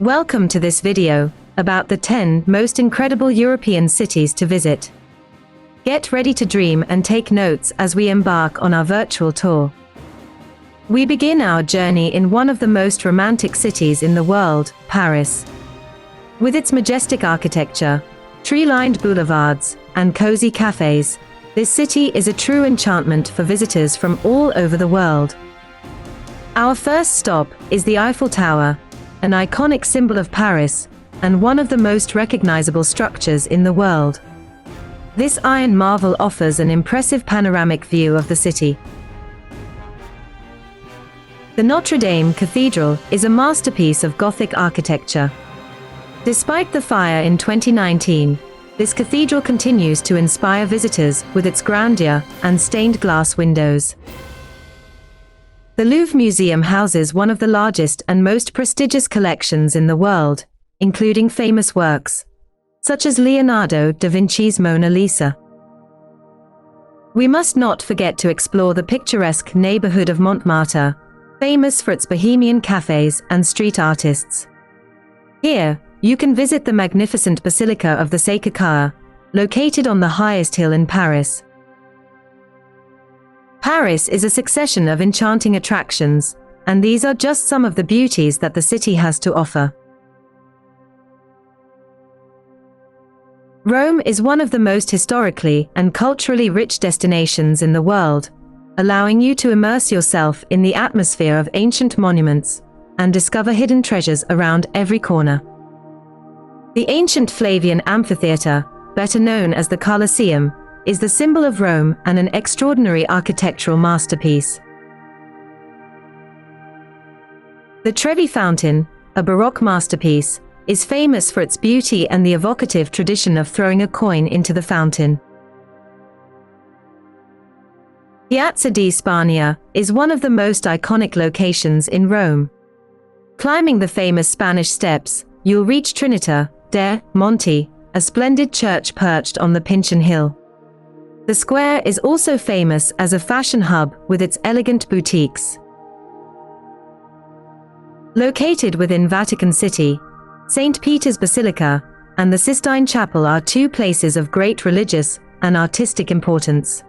Welcome to this video about the 10 most incredible European cities to visit. Get ready to dream and take notes as we embark on our virtual tour. We begin our journey in one of the most romantic cities in the world, Paris. With its majestic architecture, tree-lined boulevards, and cozy cafes, this city is a true enchantment for visitors from all over the world. Our first stop is the Eiffel Tower, an iconic symbol of Paris, and one of the most recognizable structures in the world. This iron marvel offers an impressive panoramic view of the city. The Notre Dame Cathedral is a masterpiece of Gothic architecture. Despite the fire in 2019, this cathedral continues to inspire visitors with its grandeur and stained glass windows. The Louvre Museum houses one of the largest and most prestigious collections in the world, including famous works, such as Leonardo da Vinci's Mona Lisa. We must not forget to explore the picturesque neighborhood of Montmartre, famous for its bohemian cafes and street artists. Here, you can visit the magnificent Basilica of the Sacré-Cœur, located on the highest hill in Paris. Paris is a succession of enchanting attractions, and these are just some of the beauties that the city has to offer. Rome is one of the most historically and culturally rich destinations in the world, allowing you to immerse yourself in the atmosphere of ancient monuments and discover hidden treasures around every corner. The ancient Flavian Amphitheatre, better known as the Colosseum, is the symbol of Rome and an extraordinary architectural masterpiece. The Trevi Fountain, a Baroque masterpiece, is famous for its beauty and the evocative tradition of throwing a coin into the fountain. Piazza di Spagna is one of the most iconic locations in Rome. Climbing the famous Spanish steps, you'll reach Trinità dei Monti, a splendid church perched on the Pincian Hill. The square is also famous as a fashion hub with its elegant boutiques. Located within Vatican City, St. Peter's Basilica and the Sistine Chapel are two places of great religious and artistic importance.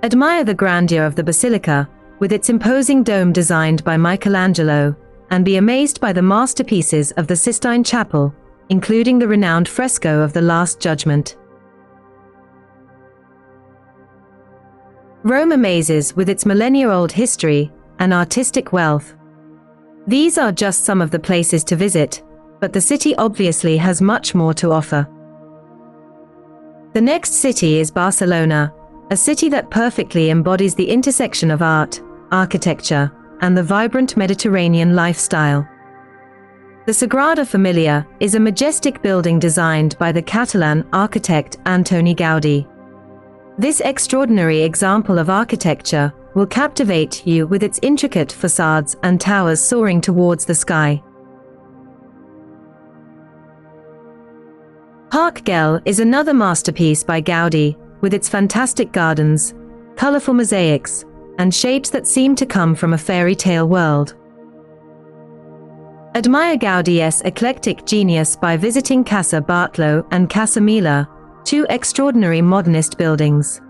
Admire the grandeur of the basilica, with its imposing dome designed by Michelangelo, and be amazed by the masterpieces of the Sistine Chapel, including the renowned fresco of the Last Judgment. Rome amazes with its millennia-old history and artistic wealth. These are just some of the places to visit, but the city obviously has much more to offer. The next city is Barcelona, a city that perfectly embodies the intersection of art, architecture, and the vibrant Mediterranean lifestyle. The Sagrada Familia is a majestic building designed by the Catalan architect Antoni Gaudí. This extraordinary example of architecture will captivate you with its intricate facades and towers soaring towards the sky. Parc Güell is another masterpiece by Gaudí, with its fantastic gardens, colorful mosaics, and shapes that seem to come from a fairy tale world. Admire Gaudí's eclectic genius by visiting Casa Bartolo and Casa Mila, two extraordinary modernist buildings.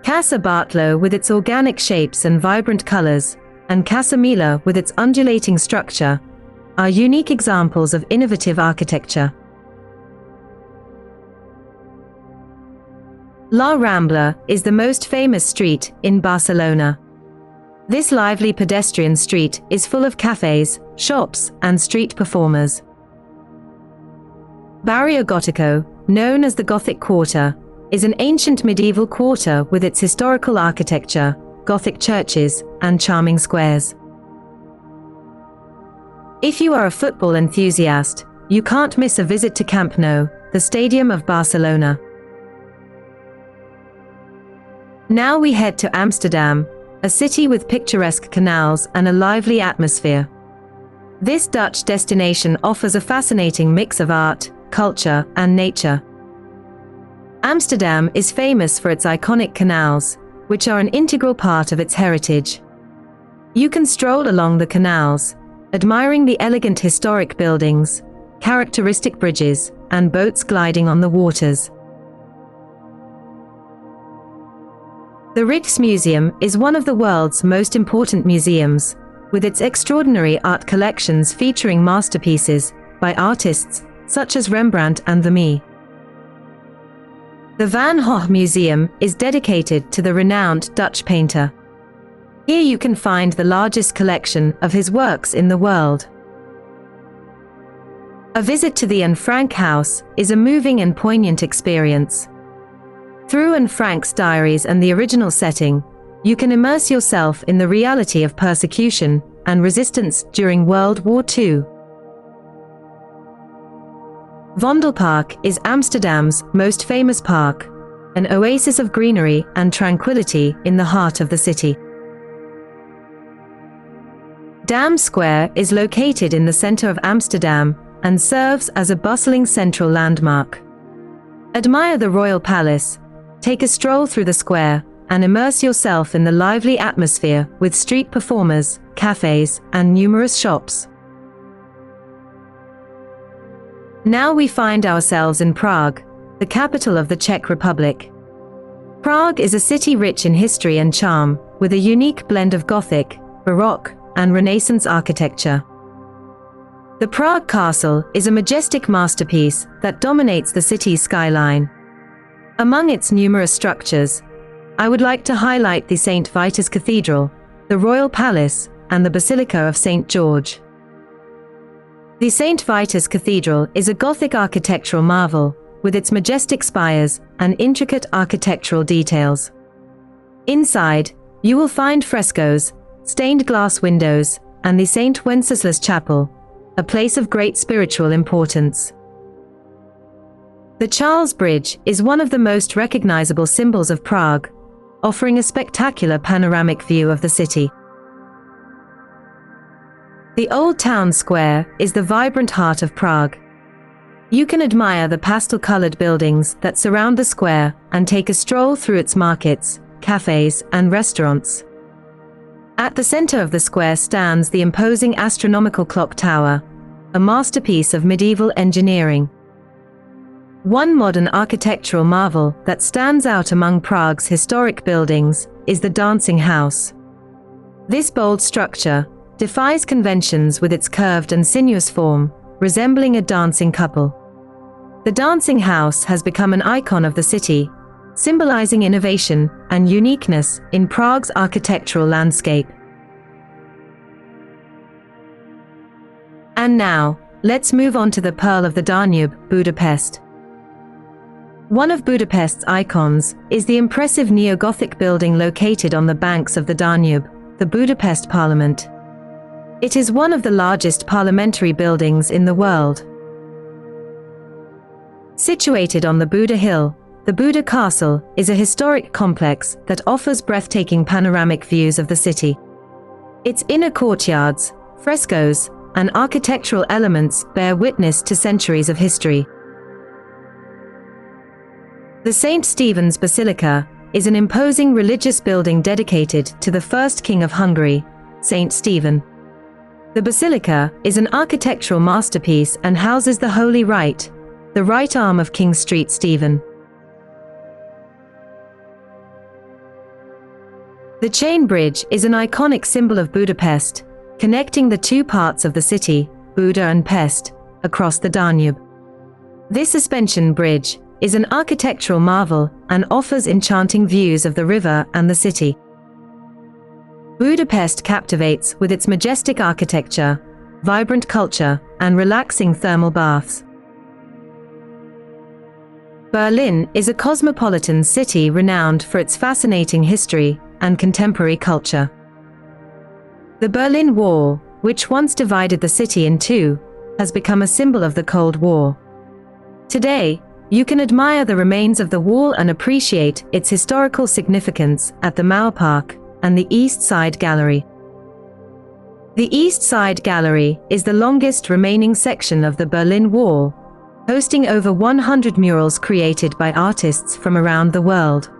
Casa Bartolo with its organic shapes and vibrant colors, and Casa Mila with its undulating structure, are unique examples of innovative architecture. La Rambla is the most famous street in Barcelona. This lively pedestrian street is full of cafes, shops, and street performers. Barrio Gótico, known as the Gothic Quarter, is an ancient medieval quarter with its historical architecture, Gothic churches, and charming squares. If you are a football enthusiast, you can't miss a visit to Camp Nou, the Stadium of Barcelona. Now we head to Amsterdam, a city with picturesque canals and a lively atmosphere. This Dutch destination offers a fascinating mix of art, culture, and nature. Amsterdam is famous for its iconic canals, which are an integral part of its heritage. You can stroll along the canals, admiring the elegant historic buildings, characteristic bridges, and boats gliding on the waters. The Rijksmuseum is one of the world's most important museums, with its extraordinary art collections featuring masterpieces by artists such as Rembrandt and Vermeer. The Van Gogh Museum is dedicated to the renowned Dutch painter. Here you can find the largest collection of his works in the world. A visit to the Anne Frank house is a moving and poignant experience. Through Anne Frank's diaries and the original setting, you can immerse yourself in the reality of persecution and resistance during World War II. Vondelpark is Amsterdam's most famous park, an oasis of greenery and tranquility in the heart of the city. Dam Square is located in the center of Amsterdam and serves as a bustling central landmark. Admire the Royal Palace, take a stroll through the square, and immerse yourself in the lively atmosphere with street performers, cafes, and numerous shops. Now we find ourselves in Prague, the capital of the Czech Republic. Prague is a city rich in history and charm, with a unique blend of Gothic, Baroque, and Renaissance architecture. The Prague Castle is a majestic masterpiece that dominates the city's skyline. Among its numerous structures, I would like to highlight the St. Vitus Cathedral, the Royal Palace, and the Basilica of St. George. The St. Vitus Cathedral is a Gothic architectural marvel, with its majestic spires and intricate architectural details. Inside, you will find frescoes, stained glass windows, and the St. Wenceslas Chapel, a place of great spiritual importance. The Charles Bridge is one of the most recognizable symbols of Prague, offering a spectacular panoramic view of the city. The Old Town Square is the vibrant heart of Prague. You can admire the pastel-colored buildings that surround the square and take a stroll through its markets, cafes, and restaurants. At the center of the square stands the imposing astronomical clock tower, a masterpiece of medieval engineering. One modern architectural marvel that stands out among Prague's historic buildings is the Dancing House. This bold structure defies conventions with its curved and sinuous form, resembling a dancing couple. The Dancing House has become an icon of the city, symbolizing innovation and uniqueness in Prague's architectural landscape. And now, let's move on to the Pearl of the Danube, Budapest. One of Budapest's icons is the impressive neo-Gothic building located on the banks of the Danube, the Budapest Parliament. It is one of the largest parliamentary buildings in the world. Situated on the Buda Hill, the Buda Castle is a historic complex that offers breathtaking panoramic views of the city. Its inner courtyards, frescoes, and architectural elements bear witness to centuries of history. The St. Stephen's Basilica is an imposing religious building dedicated to the first king of Hungary, St. Stephen. The basilica is an architectural masterpiece and houses the Holy Right, the right arm of King St. Stephen. The Chain Bridge is an iconic symbol of Budapest, connecting the two parts of the city, Buda and Pest, across the Danube. This suspension bridge is an architectural marvel and offers enchanting views of the river and the city. Budapest captivates with its majestic architecture, vibrant culture, and relaxing thermal baths. Berlin is a cosmopolitan city renowned for its fascinating history and contemporary culture. The Berlin Wall, which once divided the city in two, has become a symbol of the Cold War. Today, you can admire the remains of the wall and appreciate its historical significance at the Mauerpark and the East Side Gallery. The East Side Gallery is the longest remaining section of the Berlin Wall, hosting over 100 murals created by artists from around the world.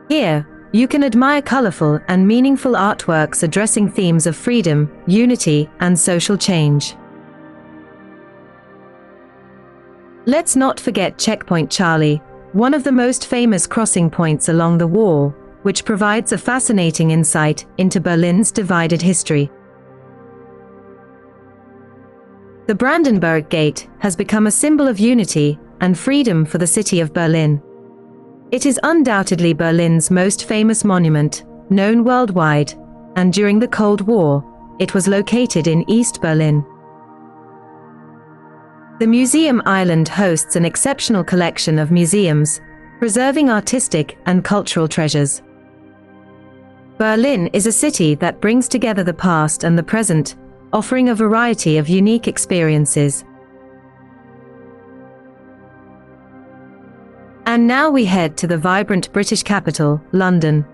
Here, You can admire colorful and meaningful artworks addressing themes of freedom, unity, and social change. Let's not forget Checkpoint Charlie, one of the most famous crossing points along the wall, which provides a fascinating insight into Berlin's divided history. The Brandenburg Gate has become a symbol of unity and freedom for the city of Berlin. It is undoubtedly Berlin's most famous monument, known worldwide, and during the Cold War, it was located in East Berlin. The Museum Island hosts an exceptional collection of museums, preserving artistic and cultural treasures. Berlin is a city that brings together the past and the present, offering a variety of unique experiences. And now we head to the vibrant British capital, London.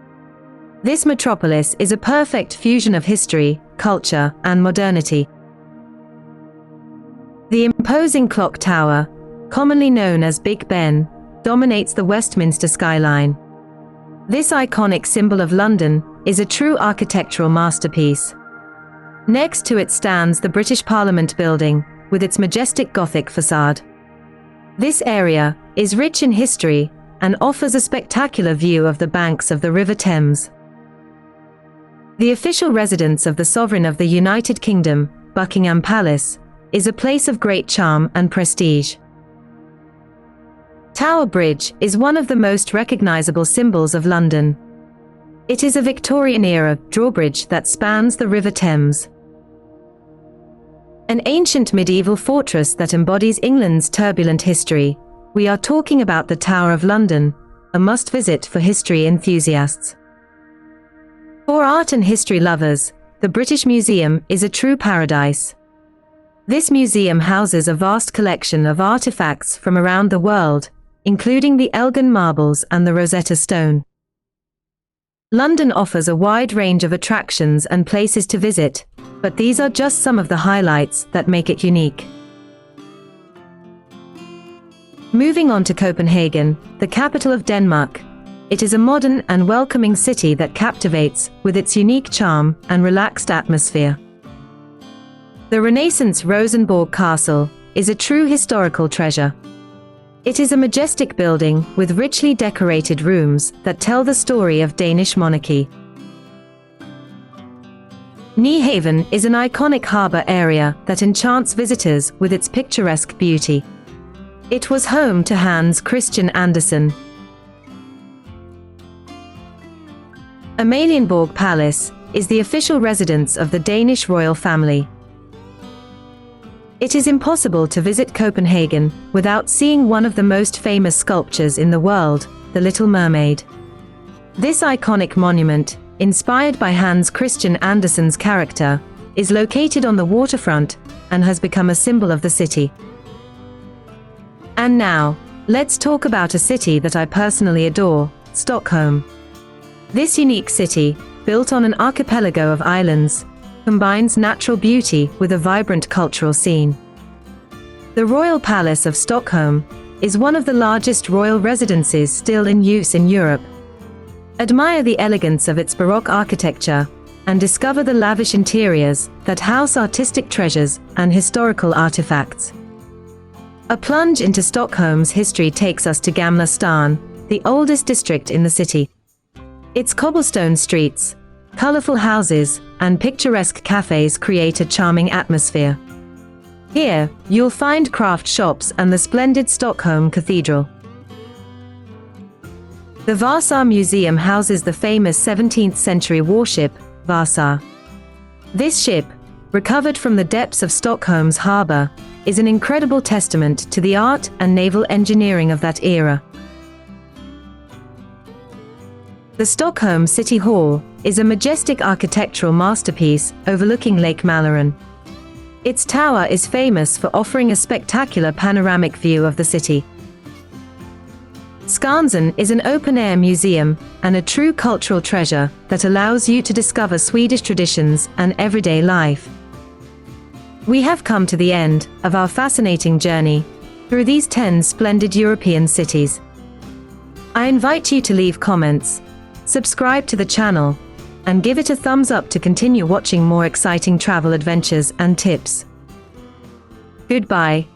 This metropolis is a perfect fusion of history, culture, and modernity. The imposing clock tower, commonly known as Big Ben, dominates the Westminster skyline. This iconic symbol of London is a true architectural masterpiece. Next to it stands the British Parliament building, with its majestic Gothic facade. This area is rich in history and offers a spectacular view of the banks of the River Thames. The official residence of the Sovereign of the United Kingdom, Buckingham Palace, is a place of great charm and prestige. Tower Bridge is one of the most recognizable symbols of London. It is a Victorian-era drawbridge that spans the River Thames. An ancient medieval fortress that embodies England's turbulent history, we are talking about the Tower of London, a must-visit for history enthusiasts. For art and history lovers, the British Museum is a true paradise. This museum houses a vast collection of artifacts from around the world, including the Elgin marbles and the Rosetta Stone. London offers a wide range of attractions and places to visit, but these are just some of the highlights that make it unique. Moving on to Copenhagen, the capital of Denmark, it is a modern and welcoming city that captivates with its unique charm and relaxed atmosphere. The Renaissance Rosenborg Castle is a true historical treasure. It is a majestic building with richly decorated rooms that tell the story of Danish monarchy. Nyehaven is an iconic harbor area that enchants visitors with its picturesque beauty. It was home to Hans Christian Andersen. Amalienborg Palace is the official residence of the Danish royal family. It is impossible to visit Copenhagen without seeing one of the most famous sculptures in the world, the Little Mermaid. This iconic monument, inspired by Hans Christian Andersen's character, is located on the waterfront and has become a symbol of the city. And now, let's talk about a city that I personally adore, Stockholm. This unique city, built on an archipelago of islands, combines natural beauty with a vibrant cultural scene. The Royal Palace of Stockholm is one of the largest royal residences still in use in Europe. Admire the elegance of its Baroque architecture and discover the lavish interiors that house artistic treasures and historical artifacts. A plunge into Stockholm's history takes us to Gamla stan, the oldest district in the city. Its cobblestone streets, colorful houses, and picturesque cafes create a charming atmosphere. Here, you'll find craft shops and the splendid Stockholm Cathedral. The Vasa Museum houses the famous 17th-century warship, Vasa. This ship, recovered from the depths of Stockholm's harbor, is an incredible testament to the art and naval engineering of that era. The Stockholm City Hall is a majestic architectural masterpiece overlooking Lake Mälaren. Its tower is famous for offering a spectacular panoramic view of the city. Skansen is an open-air museum and a true cultural treasure that allows you to discover Swedish traditions and everyday life. We have come to the end of our fascinating journey through these 10 splendid European cities. I invite you to leave comments, subscribe to the channel, and give it a thumbs up to continue watching more exciting travel adventures and tips. Goodbye.